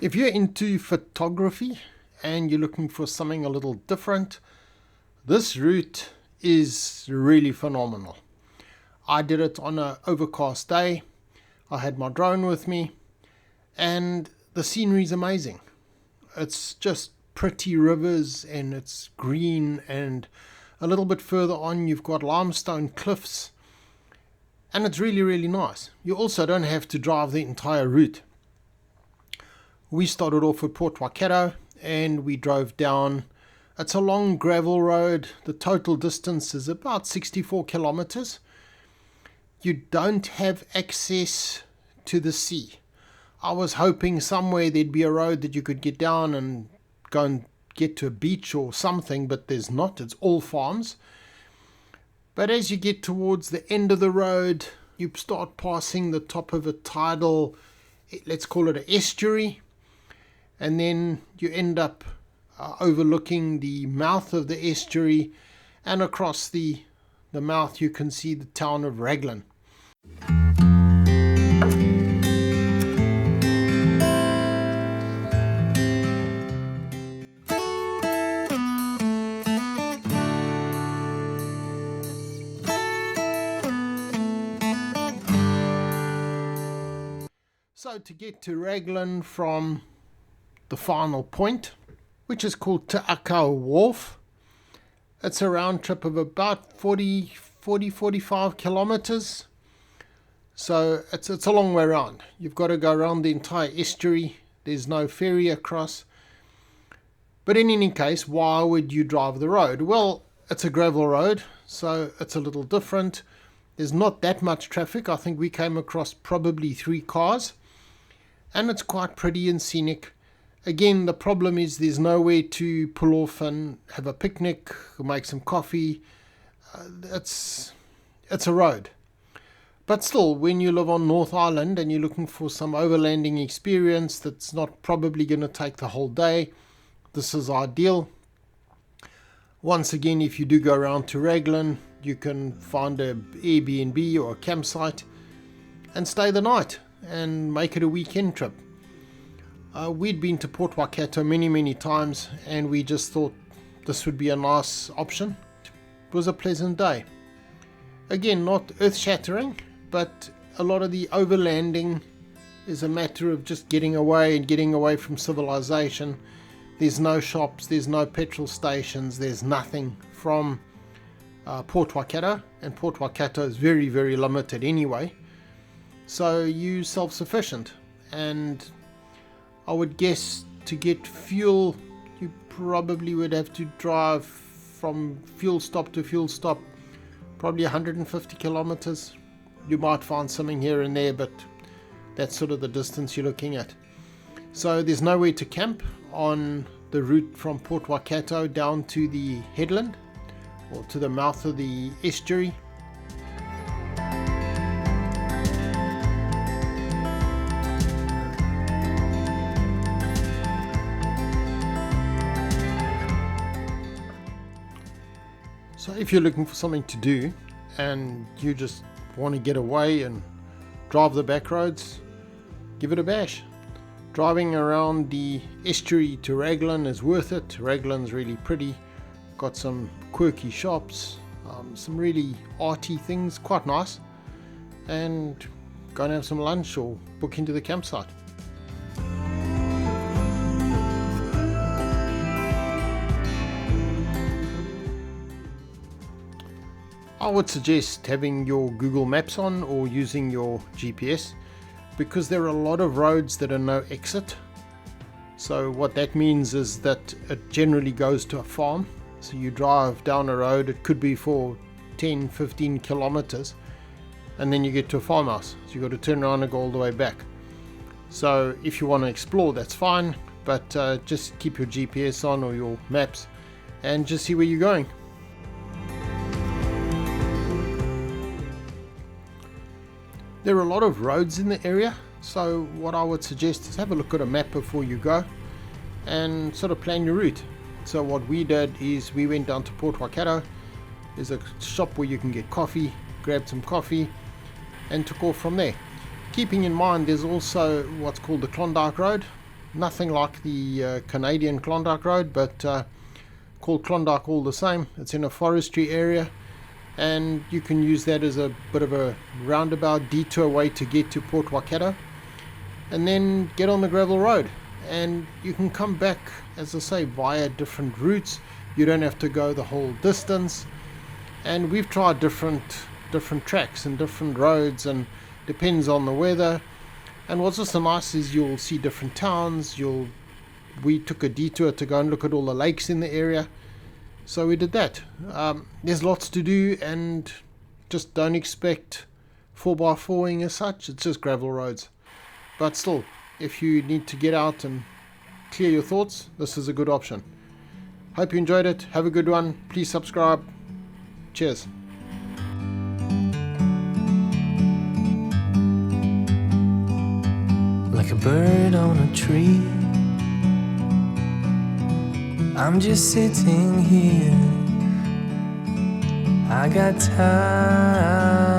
If you're into photography and you're looking for something a little different, this route is really phenomenal. I did it on an overcast day. I had my drone with me and the scenery is amazing. It's just pretty rivers and it's green, and a little bit further on you've got limestone cliffs, and it's really nice. You also don't have to drive the entire route. We started off at Port Waikato and we drove down. It's a long gravel road. The total distance is about 64 kilometers. You don't have access to the sea. I was hoping somewhere there'd be a road that you could get down and go and get to a beach or something, but there's not. It's all farms. But as you get towards the end of the road, you start passing the top of a tidal, let's call it an estuary, and then you end up overlooking the mouth of the estuary, and across the mouth you can see the town of Raglan. So to get to Raglan from the final point, which is called Te Akau Wharf, it's a round trip of about 45 kilometers. So it's a long way around. You've got to go around the entire estuary. There's no ferry across. But in any case, why would you drive the road? Well, it's a gravel road, so it's a little different. There's not that much traffic. I think we came across probably 3 cars. And it's quite pretty and scenic. Again, the problem is there's nowhere to pull off and have a picnic or make some coffee. It's a road. But still, when you live on North Island and you're looking for some overlanding experience that's not probably going to take the whole day, this is ideal. Once again, if you do go around to Raglan, you can find an Airbnb or a campsite and stay the night and make it a weekend trip. We'd been to Port Waikato many times, and we just thought this would be a nice option. It was a pleasant day. Again, not earth-shattering, but a lot of the overlanding is a matter of just getting away from civilization. There's no shops, there's no petrol stations, there's nothing from Port Waikato, and Port Waikato is very limited anyway. So you self-sufficient, and I would guess to get fuel you probably would have to drive from fuel stop to fuel stop probably 150 kilometers. You might find something here and there, but that's sort of the distance you're looking at. So there's nowhere to camp on the route from Port Waikato down to the headland or to the mouth of the estuary. So if you're looking for something to do and you just want to get away and drive the back roads, give it a bash. Driving around the estuary to Raglan is worth it. Raglan's really pretty, got some quirky shops, some really arty things, quite nice, and go and have some lunch or book into the campsite. I would suggest having your Google Maps on or using your GPS, because there are a lot of roads that are no exit. So what that means is that it generally goes to a farm. So you drive down a road, it could be for 10-15 kilometers, and then you get to a farmhouse. So you've got to turn around and go all the way back. So if you want to explore, that's fine, but just keep your GPS on or your maps and just see where you're going. There are a lot of roads in the area, so what I would suggest is have a look at a map before you go and sort of plan your route. So what we did is we went down to Port Waikato. There's a shop where you can get coffee, grabbed some coffee and took off from there. Keeping in mind there's also what's called the Klondike Road, nothing like the Canadian Klondike Road, but called Klondike all the same. It's in a forestry area, and you can use that as a bit of a roundabout detour way to get to Port Waikato, and then get on the gravel road. And you can come back, as I say, via different routes. You don't have to go the whole distance. And we've tried different tracks and different roads, and depends on the weather. And what's also nice is you'll see different towns. We took a detour to go and look at all the lakes in the area, so we did that. There's lots to do, and just don't expect 4x4ing as such. It's just gravel roads, but still, if you need to get out and clear your thoughts, this is a good option. Hope you enjoyed it. Have a good one. Please subscribe. Cheers. Like a bird on a tree, I'm just sitting here. I got time.